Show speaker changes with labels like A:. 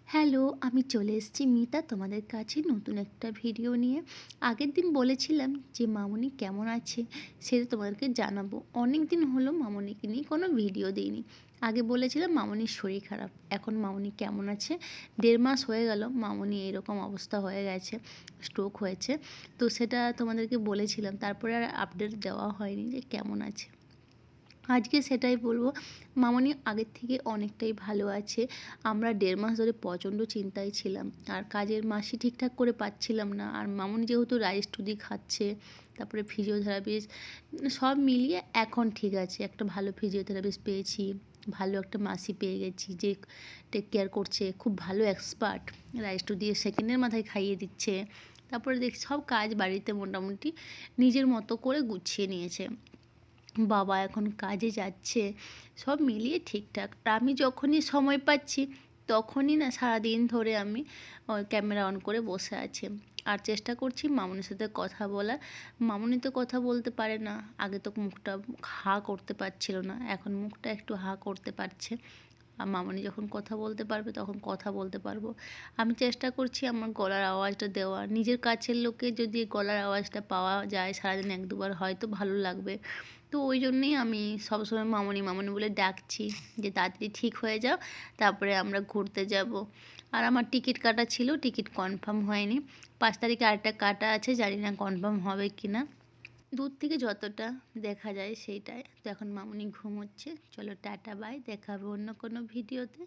A: Hello, আমি চলে এসেছি মিতা তোমাদের কাছে নতুন একটা ভিডিও নিয়ে। আগের দিন বলেছিলাম যে মামুনি কেমন আছে সেটা তোমাদেরকে জানাবো। অনেক দিন হলো মামুনিকে নিয়ে কোনো ভিডিও দিইনি। আগে বলেছিলাম মামুনির শরীর খারাপ, এখন মামুনি কেমন আছে। 1.5 মাস হয়ে গেল মামুনি এরকম অবস্থা হয়ে গেছে, স্ট্রোক হয়েছে। তো সেটা তোমাদেরকে বলেছিলাম, তারপরে আর আপডেট দেওয়া হয়নি যে কেমন আছে। আজকে সেটাই বলবো। মামনি আগের থেকে অনেকটাই ভালো আছে। আমরা 1.5 মাস ধরে প্রচণ্ড চিন্তায় ছিলাম, আর কাজের মাসি ঠিকঠাক করে পাচ্ছিলাম না। আর মামনি যেহেতু রাইস-টুদি খাচ্ছে, তারপরে ফিজিওথেরাপিস্ট, সব মিলিয়ে এখন ঠিক আছে। একটা ভালো ফিজিওথেরাপিস্ট পেয়েছি, ভালো একটা মাসি পেয়ে গেছি যে টেক কেয়ার করছে, খুব ভালো এক্সপার্ট। রাইস-টু দিয়ে সেকেন্ডের মাথায় খাইয়ে দিচ্ছে। তারপরে দেখি সব কাজ বাড়িতে মোটামুটি নিজের মতো করে গুছিয়ে নিয়েছে। বাবা এখন কাজে যাচ্ছে, সব মিলিয়ে ঠিকঠাক। আর আমি যখনই সময় পাচ্ছি তখনই না সারাদিন ধরে আমি ক্যামেরা অন করে বসে আছি, আর চেষ্টা করছি মামুনির সাথে কথা বলার। মামুনি তো কথা বলতে পারে না, আগে তো মুখটা হা করতে পারছিল না, এখন মুখটা একটু হা করতে পারছে। আর মামুনি যখন কথা বলতে পারবে তখন কথা বলতে পারবো। আমি চেষ্টা করছি আমার গলার আওয়াজটা দেওয়ার। নিজের কাছের লোকে যদি গলার আওয়াজটা পাওয়া যায় সারাদিন 1-2 বার, হয়তো ভালো লাগবে। তো ওই জন্যেই আমি সবসময় মামুনি মামুনি বলে ডাকছি যে তাড়াতাড়ি ঠিক হয়ে যাও, তারপরে আমরা ঘুরতে যাব। আর আমার টিকিট কাটা ছিল, টিকিট কনফার্ম হয়নি। 5 তারিখে আরেকটা কাটা আছে, জানি না কনফার্ম হবে কি না। দূর থেকে যতটা দেখা যায় সেইটাই। তো এখন মামুনি ঘুমোচ্ছে। চলো টাটা বাই, দেখা হবে অন্য কোনো ভিডিওতে।